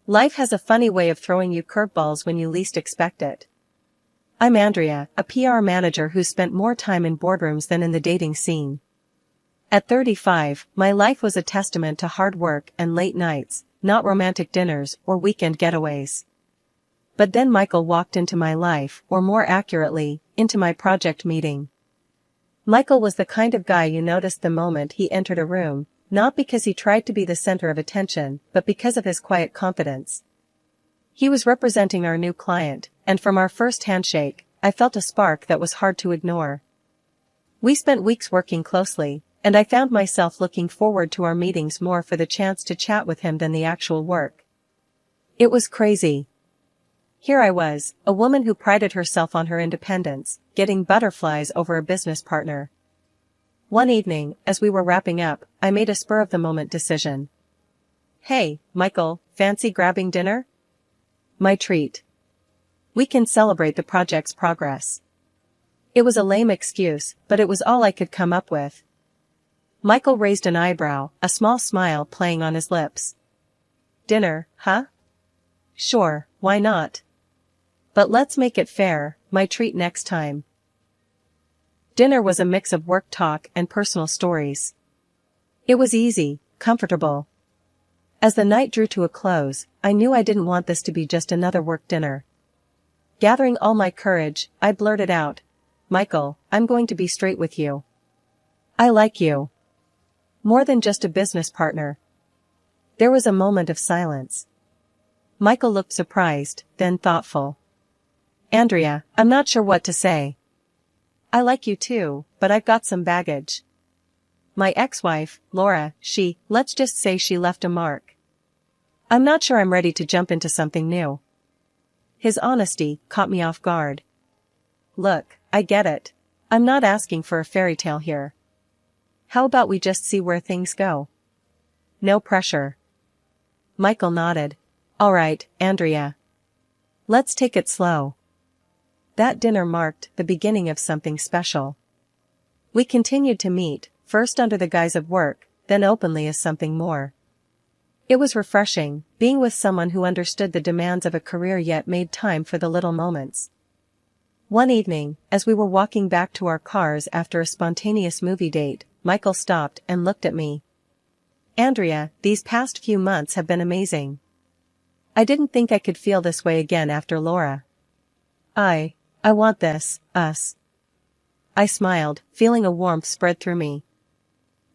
Life has a funny way of throwing you curveballs when you least expect it. I'm Andrea, a PR manager who spent more time in boardrooms than in the dating scene. At 35, my life was a testament to hard work and late nights, not romantic dinners or weekend getaways. But then Michael walked into my life, or more accurately, into my project meeting. Michael was the kind of guy you noticed the moment he entered a room, not because he tried to be the center of attention, but because of his quiet confidence. He was representing our new client, and from our first handshake, I felt a spark that was hard to ignore. We spent weeks working closely, and I found myself looking forward to our meetings more for the chance to chat with him than the actual work. It was crazy. Here I was, a woman who prided herself on her independence, getting butterflies over a business partner. One evening, as we were wrapping up, I made a spur-of-the-moment decision. "Hey, Michael, fancy grabbing dinner?" My treat. We can celebrate the project's progress. It was a lame excuse, but it was all I could come up with. Michael raised an eyebrow, a small smile playing on his lips. "Dinner, huh? Sure, why not? But let's make it fair, my treat next time." Dinner was a mix of work talk and personal stories. It was easy, comfortable. As the night drew to a close, I knew I didn't want this to be just another work dinner. Gathering all my courage, I blurted out, "Michael, I'm going to be straight with you. I like you. More than just a business partner." There was a moment of silence. Michael looked surprised, then thoughtful. "Andrea, I'm not sure what to say. I like you too, but I've got some baggage. My ex-wife, Laura, let's just say she left a mark. I'm not sure I'm ready to jump into something new." His honesty caught me off guard. "Look, I get it. I'm not asking for a fairy tale here. How about we just see where things go? No pressure." Michael nodded. "All right, Andrea. Let's take it slow." That dinner marked the beginning of something special. We continued to meet, first under the guise of work, then openly as something more. It was refreshing, being with someone who understood the demands of a career yet made time for the little moments. One evening, as we were walking back to our cars after a spontaneous movie date, Michael stopped and looked at me. "Andrea, these past few months have been amazing. I didn't think I could feel this way again after Laura. I want this, us." I smiled, feeling a warmth spread through me.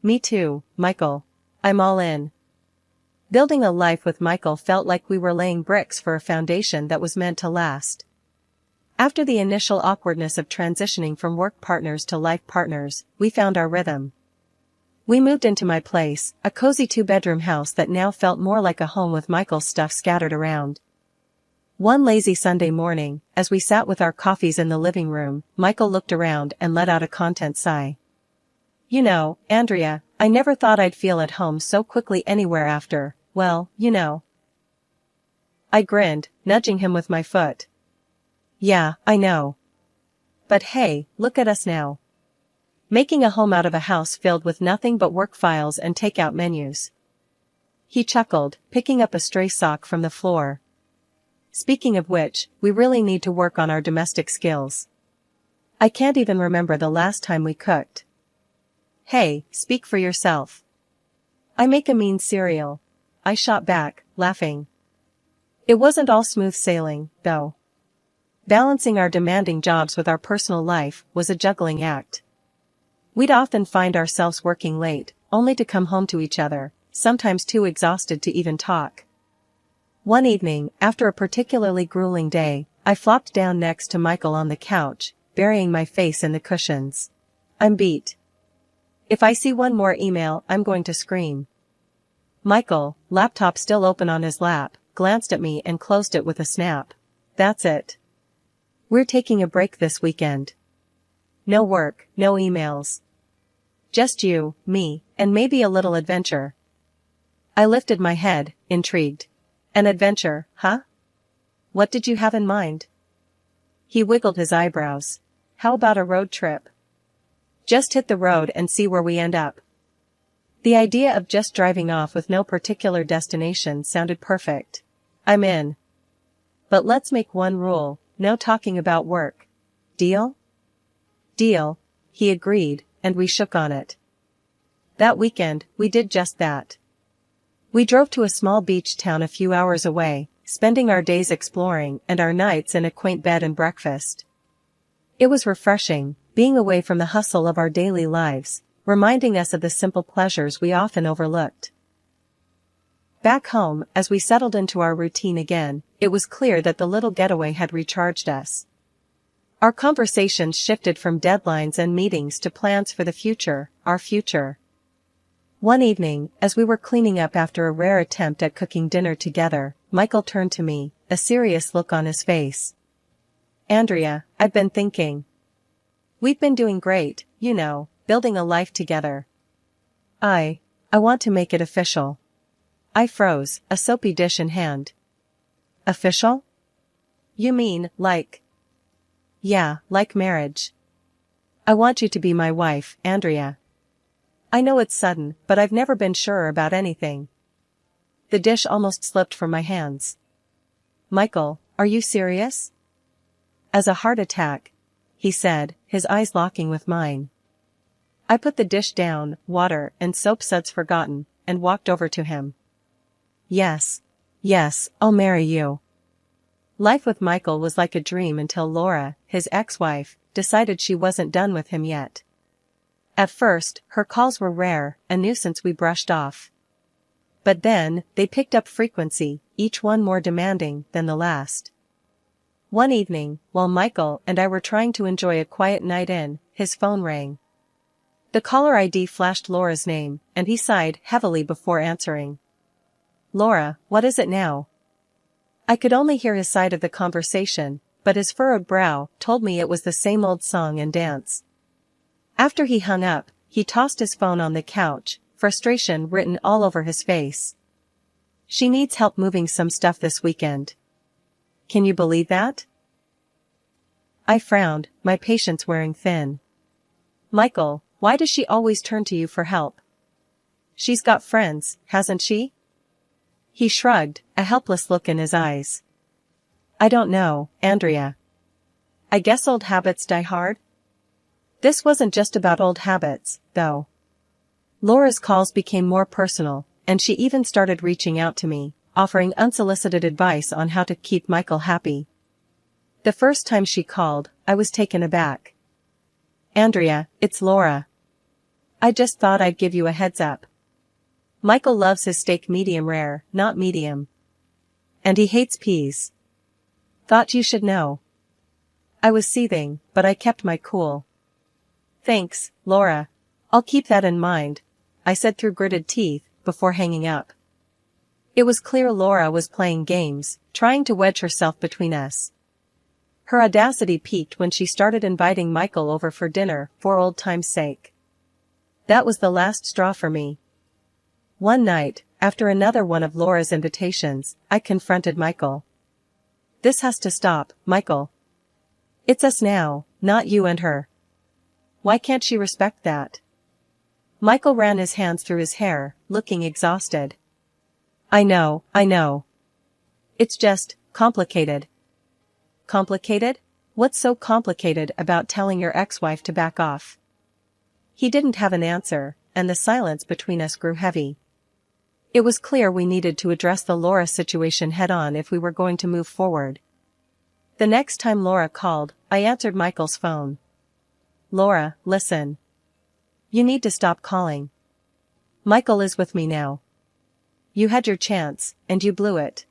"Me too, Michael. I'm all in." Building a life with Michael felt like we were laying bricks for a foundation that was meant to last. After the initial awkwardness of transitioning from work partners to life partners, we found our rhythm. We moved into my place, a cozy 2-bedroom house that now felt more like a home with Michael's stuff scattered around. One lazy Sunday morning, as we sat with our coffees in the living room, Michael looked around and let out a content sigh. "You know, Andrea, I never thought I'd feel at home so quickly anywhere after, well, you know." I grinned, nudging him with my foot. "Yeah, I know. But hey, look at us now. Making a home out of a house filled with nothing but work files and takeout menus." He chuckled, picking up a stray sock from the floor. "Speaking of which, we really need to work on our domestic skills. I can't even remember the last time we cooked." "Hey, speak for yourself." "I make a mean cereal," I shot back, laughing. It wasn't all smooth sailing, though. Balancing our demanding jobs with our personal life was a juggling act. We'd often find ourselves working late, only to come home to each other, sometimes too exhausted to even talk. One evening, after a particularly grueling day, I flopped down next to Michael on the couch, burying my face in the cushions. "I'm beat. If I see one more email, I'm going to scream." Michael, laptop still open on his lap, glanced at me and closed it with a snap. "That's it. We're taking a break this weekend. No work, no emails. Just you, me, and maybe a little adventure." I lifted my head, intrigued. "An adventure, huh? What did you have in mind?" He wiggled his eyebrows. "How about a road trip? Just hit the road and see where we end up." The idea of just driving off with no particular destination sounded perfect. I'm in. But let's make one rule, no talking about work. Deal? Deal, he agreed, and we shook on it. That weekend, we did just that. We drove to a small beach town a few hours away, spending our days exploring and our nights in a quaint bed and breakfast. It was refreshing, being away from the hustle of our daily lives, reminding us of the simple pleasures we often overlooked. Back home, as we settled into our routine again, it was clear that the little getaway had recharged us. Our conversations shifted from deadlines and meetings to plans for the future, our future. One evening, as we were cleaning up after a rare attempt at cooking dinner together, Michael turned to me, a serious look on his face. Andrea, I've been thinking. We've been doing great, you know, building a life together. I want to make it official. I froze, a soapy dish in hand. Official? You mean, like? Yeah, like marriage. I want you to be my wife, Andrea. I know it's sudden, but I've never been sure about anything. The dish almost slipped from my hands. Michael, are you serious? As a heart attack, he said, his eyes locking with mine. I put the dish down, water and soap suds forgotten, and walked over to him. Yes, I'll marry you. Life with Michael was like a dream until Laura, his ex-wife, decided she wasn't done with him yet. At first, her calls were rare, a nuisance we brushed off. But then, they picked up frequency, each one more demanding than the last. One evening, while Michael and I were trying to enjoy a quiet night in, his phone rang. The caller ID flashed Laura's name, and he sighed heavily before answering. Laura, what is it now? I could only hear his side of the conversation, but his furrowed brow told me it was the same old song and dance. After he hung up, he tossed his phone on the couch, frustration written all over his face. She needs help moving some stuff this weekend. Can you believe that? I frowned, my patience wearing thin. Michael, why does she always turn to you for help? She's got friends, hasn't she? He shrugged, a helpless look in his eyes. I don't know, Andrea. I guess old habits die hard? This wasn't just about old habits, though. Laura's calls became more personal, and she even started reaching out to me, offering unsolicited advice on how to keep Michael happy. The first time she called, I was taken aback. Andrea, it's Laura. I just thought I'd give you a heads up. Michael loves his steak medium rare, not medium. And he hates peas. Thought you should know. I was seething, but I kept my cool. Thanks, Laura. I'll keep that in mind, I said through gritted teeth, before hanging up. It was clear Laura was playing games, trying to wedge herself between us. Her audacity peaked when she started inviting Michael over for dinner, for old time's sake. That was the last straw for me. One night, after another one of Laura's invitations, I confronted Michael. This has to stop, Michael. It's us now, not you and her. Why can't she respect that? Michael ran his hands through his hair, looking exhausted. I know. It's just, complicated. Complicated? What's so complicated about telling your ex-wife to back off? He didn't have an answer, and the silence between us grew heavy. It was clear we needed to address the Laura situation head-on if we were going to move forward. The next time Laura called, I answered Michael's phone. Laura, listen. You need to stop calling. Michael is with me now. You had your chance, and you blew it.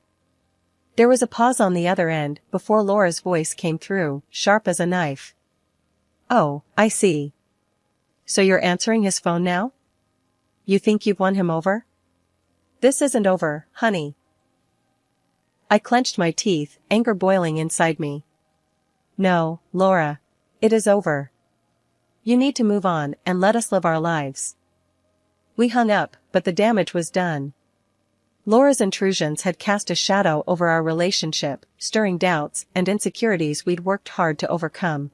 There was a pause on the other end, before Laura's voice came through, sharp as a knife. Oh, I see. So you're answering his phone now? You think you've won him over? This isn't over, honey. I clenched my teeth, anger boiling inside me. No, Laura. It is over. You need to move on and let us live our lives. We hung up, but the damage was done. Laura's intrusions had cast a shadow over our relationship, stirring doubts and insecurities we'd worked hard to overcome.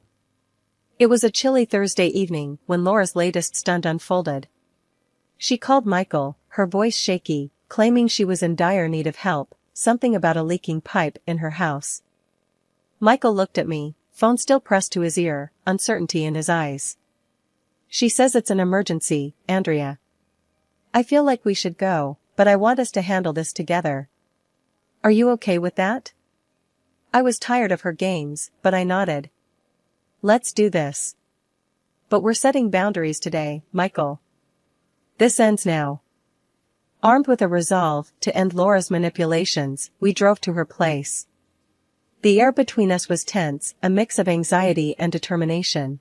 It was a chilly Thursday evening when Laura's latest stunt unfolded. She called Michael, her voice shaky, claiming she was in dire need of help, something about a leaking pipe in her house. Michael looked at me, phone still pressed to his ear, uncertainty in his eyes. She says it's an emergency, Andrea. I feel like we should go, but I want us to handle this together. Are you okay with that? I was tired of her games, but I nodded. Let's do this. But we're setting boundaries today, Michael. This ends now. Armed with a resolve to end Laura's manipulations, we drove to her place. The air between us was tense, a mix of anxiety and determination.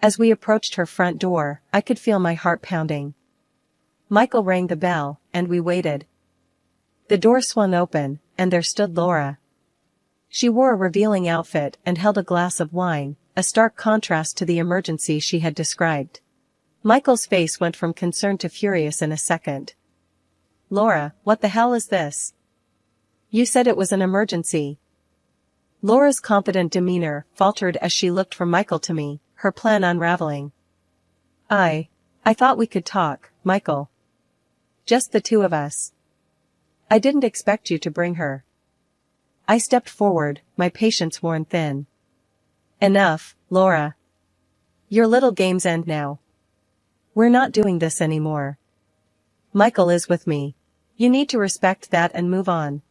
As we approached her front door, I could feel my heart pounding. Michael rang the bell, and we waited. The door swung open, and there stood Laura. She wore a revealing outfit and held a glass of wine, a stark contrast to the emergency she had described. Michael's face went from concern to furious in a second. Laura, what the hell is this? You said it was an emergency. Laura's confident demeanor faltered as she looked from Michael to me, her plan unraveling. I thought we could talk, Michael. Just the two of us. I didn't expect you to bring her. I stepped forward, my patience worn thin. Enough, Laura. Your little games end now. We're not doing this anymore. Michael is with me. You need to respect that and move on.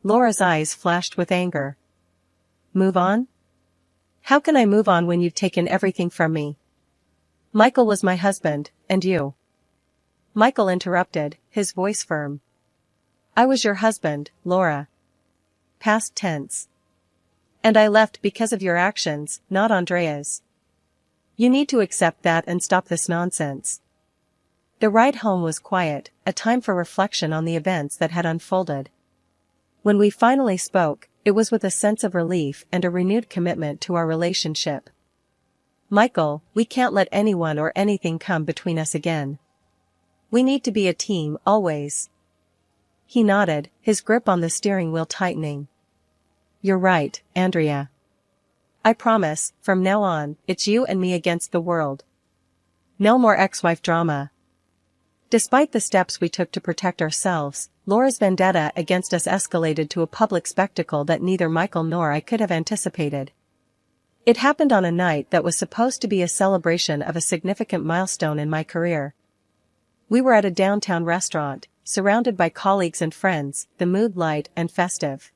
Laura's eyes flashed with anger. Move on? How can I move on when you've taken everything from me? Michael was my husband, and you. Michael interrupted, his voice firm. I was your husband, Laura. Past tense. And I left because of your actions, not Andrea's. You need to accept that and stop this nonsense. The ride home was quiet, a time for reflection on the events that had unfolded. When we finally spoke, it was with a sense of relief and a renewed commitment to our relationship. Michael, we can't let anyone or anything come between us again. We need to be a team, always. He nodded, his grip on the steering wheel tightening. You're right, Andrea. I promise, from now on, it's you and me against the world. No more ex-wife drama. Despite the steps we took to protect ourselves, Laura's vendetta against us escalated to a public spectacle that neither Michael nor I could have anticipated. It happened on a night that was supposed to be a celebration of a significant milestone in my career. We were at a downtown restaurant, surrounded by colleagues and friends, the mood light and festive.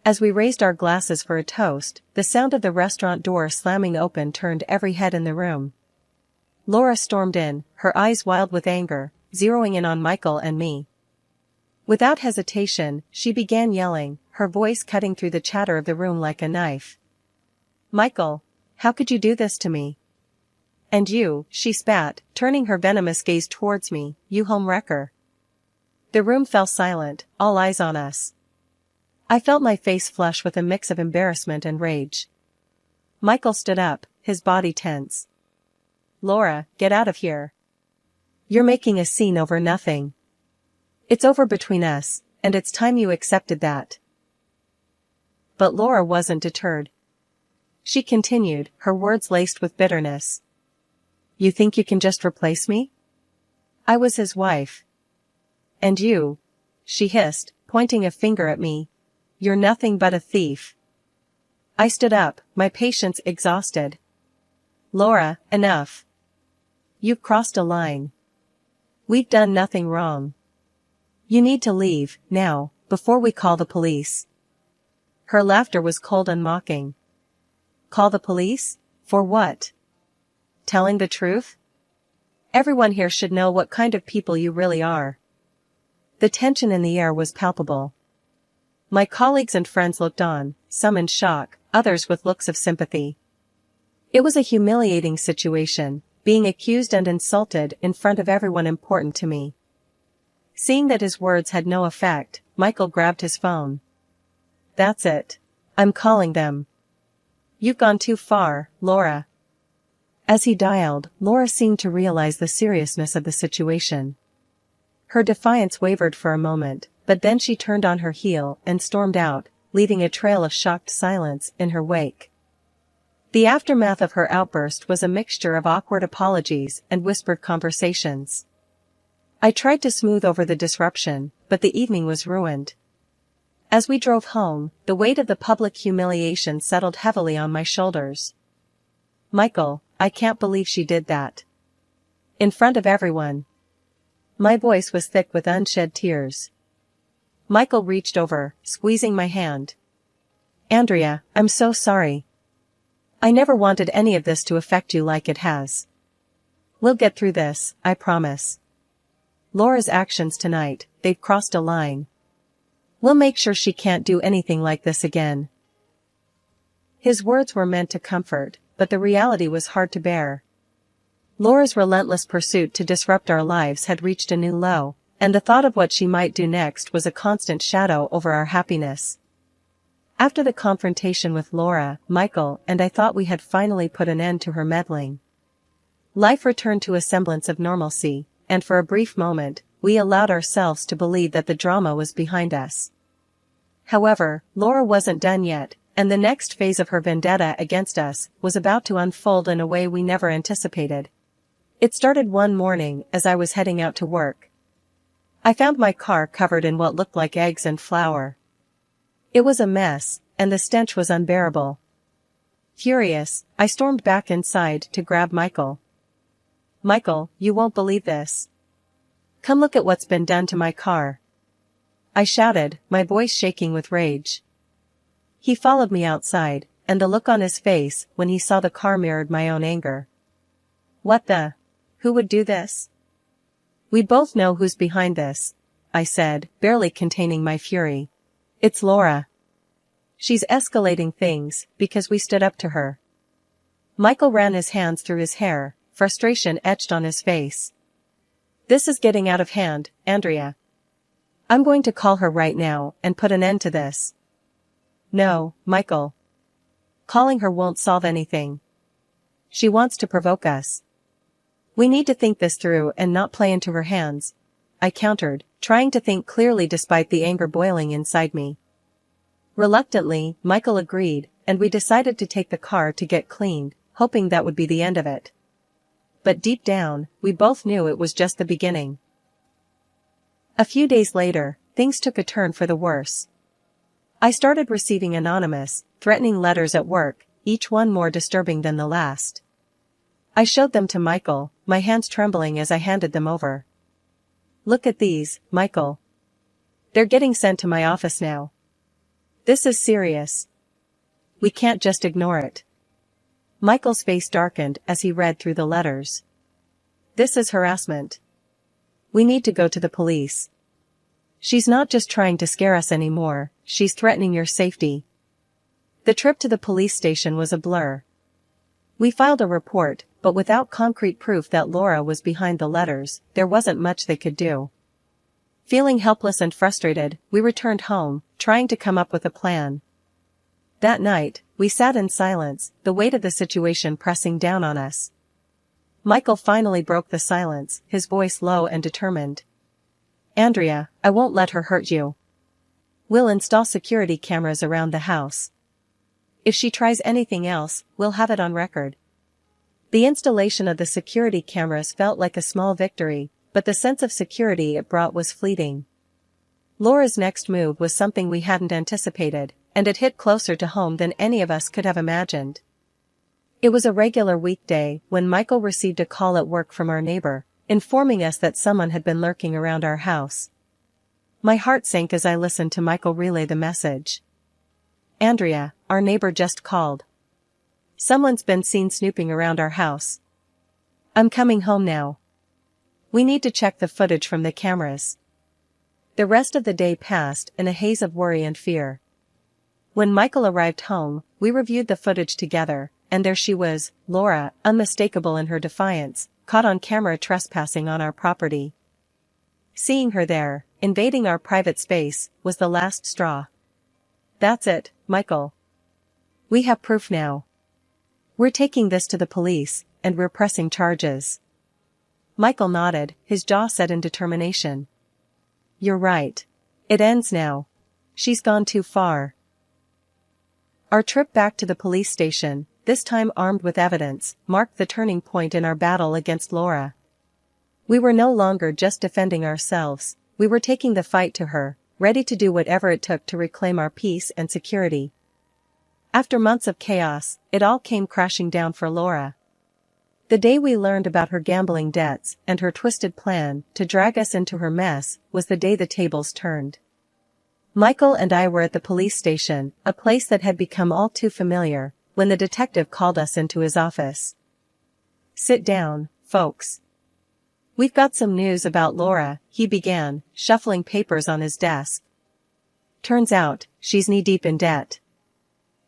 As we raised our glasses for a toast, the sound of the restaurant door slamming open turned every head in the room. Laura stormed in, her eyes wild with anger, zeroing in on Michael and me. Without hesitation, she began yelling, her voice cutting through the chatter of the room like a knife. Michael, how could you do this to me? And you, she spat, turning her venomous gaze towards me, you homewrecker. The room fell silent, all eyes on us. I felt my face flush with a mix of embarrassment and rage. Michael stood up, his body tense. Laura, get out of here. You're making a scene over nothing. It's over between us, and it's time you accepted that. But Laura wasn't deterred. She continued, her words laced with bitterness. You think you can just replace me? I was his wife. And you, she hissed, pointing a finger at me. You're nothing but a thief. I stood up, my patience exhausted. Laura, enough. You've crossed a line. We've done nothing wrong. You need to leave, now, before we call the police. Her laughter was cold and mocking. Call the police? For what? Telling the truth? Everyone here should know what kind of people you really are. The tension in the air was palpable. My colleagues and friends looked on, some in shock, others with looks of sympathy. It was a humiliating situation, being accused and insulted in front of everyone important to me. Seeing that his words had no effect, Michael grabbed his phone. That's it. I'm calling them. You've gone too far, Laura. As he dialed, Laura seemed to realize the seriousness of the situation. Her defiance wavered for a moment, but then she turned on her heel and stormed out, leaving a trail of shocked silence in her wake. The aftermath of her outburst was a mixture of awkward apologies and whispered conversations. I tried to smooth over the disruption, but the evening was ruined. As we drove home, the weight of the public humiliation settled heavily on my shoulders. Michael, I can't believe she did that. In front of everyone. My voice was thick with unshed tears. Michael reached over, squeezing my hand. Andrea, I'm so sorry. I never wanted any of this to affect you like it has. We'll get through this, I promise. Laura's actions tonight, they've crossed a line. We'll make sure she can't do anything like this again. His words were meant to comfort, but the reality was hard to bear. Laura's relentless pursuit to disrupt our lives had reached a new low, and the thought of what she might do next was a constant shadow over our happiness. After the confrontation with Laura, Michael and I thought we had finally put an end to her meddling. Life returned to a semblance of normalcy, and for a brief moment, we allowed ourselves to believe that the drama was behind us. However, Laura wasn't done yet, and the next phase of her vendetta against us was about to unfold in a way we never anticipated. It started one morning as I was heading out to work. I found my car covered in what looked like eggs and flour. It was a mess, and the stench was unbearable. Furious, I stormed back inside to grab Michael. Michael, you won't believe this. Come look at what's been done to my car. I shouted, my voice shaking with rage. He followed me outside, and the look on his face when he saw the car mirrored my own anger. What the? Who would do this? We both know who's behind this, I said, barely containing my fury. It's Laura. She's escalating things because we stood up to her. Michael ran his hands through his hair, frustration etched on his face. This is getting out of hand, Andrea. I'm going to call her right now and put an end to this. No, Michael. Calling her won't solve anything. She wants to provoke us. We need to think this through and not play into her hands, I countered, trying to think clearly despite the anger boiling inside me. Reluctantly, Michael agreed, and we decided to take the car to get cleaned, hoping that would be the end of it. But deep down, we both knew it was just the beginning. A few days later, things took a turn for the worse. I started receiving anonymous, threatening letters at work, each one more disturbing than the last. I showed them to Michael, my hands trembling as I handed them over. Look at these, Michael. They're getting sent to my office now. This is serious. We can't just ignore it. Michael's face darkened as he read through the letters. This is harassment. We need to go to the police. She's not just trying to scare us anymore, she's threatening your safety. The trip to the police station was a blur. We filed a report, but without concrete proof that Laura was behind the letters, there wasn't much they could do. Feeling helpless and frustrated, we returned home, trying to come up with a plan. That night, we sat in silence, the weight of the situation pressing down on us. Michael finally broke the silence, his voice low and determined. Andrea, I won't let her hurt you. We'll install security cameras around the house. If she tries anything else, we'll have it on record. The installation of the security cameras felt like a small victory, but the sense of security it brought was fleeting. Laura's next move was something we hadn't anticipated, and it hit closer to home than any of us could have imagined. It was a regular weekday when Michael received a call at work from our neighbor, informing us that someone had been lurking around our house. My heart sank as I listened to Michael relay the message. Andrea, our neighbor just called. Someone's been seen snooping around our house. I'm coming home now. We need to check the footage from the cameras. The rest of the day passed in a haze of worry and fear. When Michael arrived home, we reviewed the footage together, and there she was, Laura, unmistakable in her defiance, caught on camera trespassing on our property. Seeing her there, invading our private space, was the last straw. That's it, Michael. We have proof now. We're taking this to the police, and we're pressing charges. Michael nodded, his jaw set in determination. You're right. It ends now. She's gone too far. Our trip back to the police station, this time armed with evidence, marked the turning point in our battle against Laura. We were no longer just defending ourselves, We were taking the fight to her, ready to do whatever it took to reclaim our peace and security. After months of chaos, it all came crashing down for Laura. The day we learned about her gambling debts and her twisted plan to drag us into her mess was the day the tables turned. Michael and I were at the police station, a place that had become all too familiar, when the detective called us into his office. "Sit down, folks. We've got some news about Laura," he began, shuffling papers on his desk. "Turns out, she's knee-deep in debt.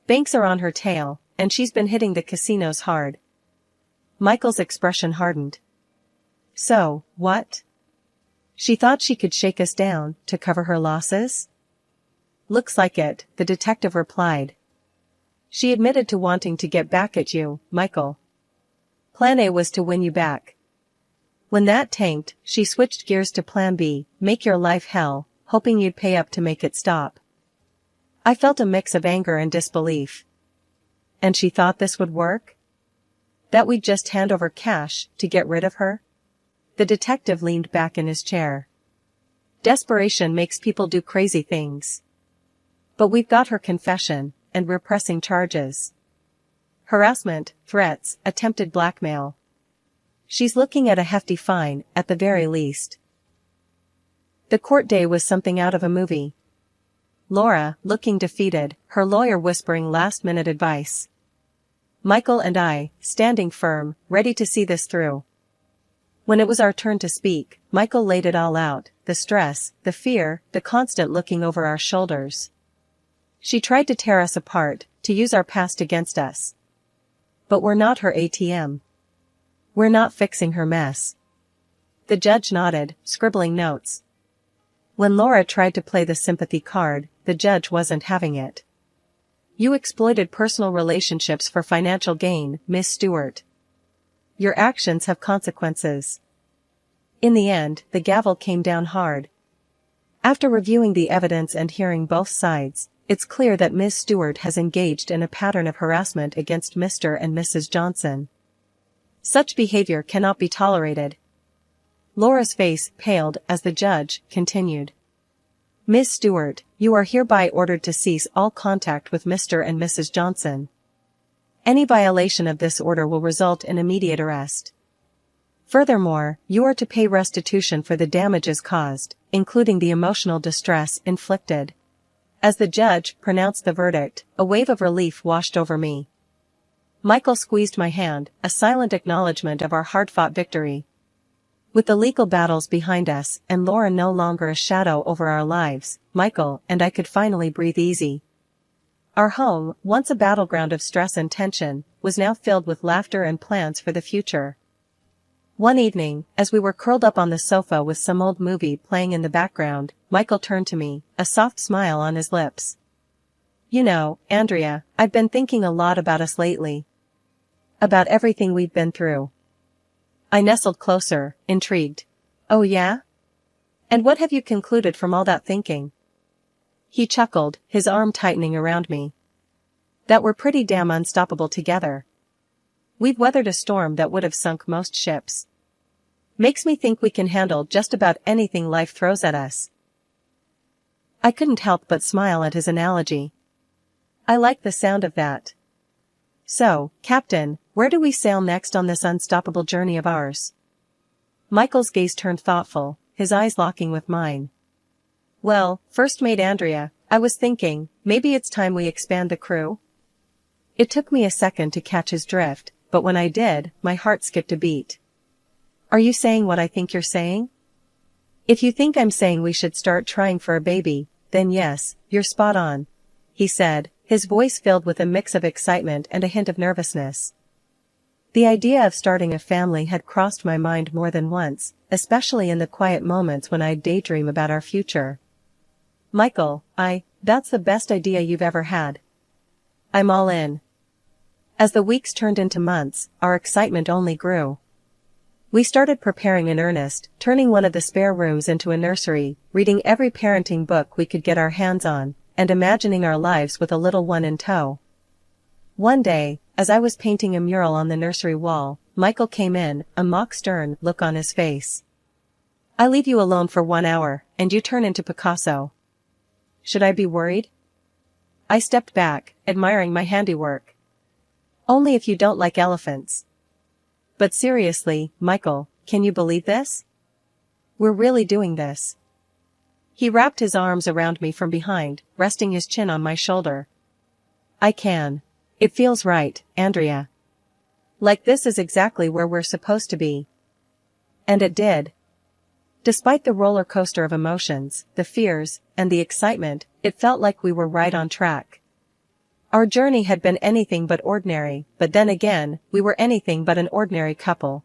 Banks are on her tail, and she's been hitting the casinos hard." Michael's expression hardened. "So, what? She thought she could shake us down to cover her losses?" "Looks like it," the detective replied. "She admitted to wanting to get back at you, Michael. Plan A was to win you back. When that tanked, she switched gears to Plan B, make your life hell, hoping you'd pay up to make it stop." I felt a mix of anger and disbelief. "And she thought this would work? That we'd just hand over cash to get rid of her?" The detective leaned back in his chair. "Desperation makes people do crazy things. But we've got her confession, and we're pressing charges. Harassment, threats, attempted blackmail. She's looking at a hefty fine, at the very least." The court day was something out of a movie. Laura, looking defeated, her lawyer whispering last-minute advice. Michael and I, standing firm, ready to see this through. When it was our turn to speak, Michael laid it all out, the stress, the fear, the constant looking over our shoulders. She tried to tear us apart, to use our past against us. But we're not her ATM. We're not fixing her mess. The judge nodded, scribbling notes. When Laura tried to play the sympathy card, the judge wasn't having it. "You exploited personal relationships for financial gain, Miss Stewart. Your actions have consequences." In the end, the gavel came down hard. After reviewing the evidence and hearing both sides, it's clear that Ms. Stewart has engaged in a pattern of harassment against Mr. and Mrs. Johnson. Such behavior cannot be tolerated. Laura's face paled as the judge continued. "Ms. Stewart, you are hereby ordered to cease all contact with Mr. and Mrs. Johnson. Any violation of this order will result in immediate arrest. Furthermore, you are to pay restitution for the damages caused, including the emotional distress inflicted." As the judge pronounced the verdict, a wave of relief washed over me. Michael squeezed my hand, a silent acknowledgement of our hard-fought victory. With the legal battles behind us and Laura no longer a shadow over our lives, Michael and I could finally breathe easy. Our home, once a battleground of stress and tension, was now filled with laughter and plans for the future. One evening, as we were curled up on the sofa with some old movie playing in the background, Michael turned to me, a soft smile on his lips. "You know, Andrea, I've been thinking a lot about us lately. About everything we've been through." I nestled closer, intrigued. "Oh yeah? And what have you concluded from all that thinking?" He chuckled, his arm tightening around me. "That we're pretty damn unstoppable together. We've weathered a storm that would have sunk most ships. Makes me think we can handle just about anything life throws at us." I couldn't help but smile at his analogy. I like the sound of that. "So, Captain, where do we sail next on this unstoppable journey of ours?" Michael's gaze turned thoughtful, his eyes locking with mine. "Well, First Mate Andrea, I was thinking, maybe it's time we expand the crew?" It took me a second to catch his drift, but when I did, my heart skipped a beat. "Are you saying what I think you're saying?" "If you think I'm saying we should start trying for a baby, then yes, you're spot on," he said, his voice filled with a mix of excitement and a hint of nervousness. The idea of starting a family had crossed my mind more than once, especially in the quiet moments when I'd daydream about our future. "Michael, that's the best idea you've ever had. I'm all in." As the weeks turned into months, our excitement only grew. We started preparing in earnest, turning one of the spare rooms into a nursery, reading every parenting book we could get our hands on, and imagining our lives with a little one in tow. One day, as I was painting a mural on the nursery wall, Michael came in, a mock stern look on his face. I leave you alone for 1 hour, and you turn into Picasso. Should I be worried? I stepped back, admiring my handiwork. Only if you don't like elephants. But seriously, Michael, can you believe this? We're really doing this. He wrapped his arms around me from behind, resting his chin on my shoulder. I can. It feels right, Andrea. Like this is exactly where we're supposed to be. And it did. Despite the roller coaster of emotions, the fears, and the excitement, it felt like we were right on track. Our journey had been anything but ordinary, but then again, we were anything but an ordinary couple.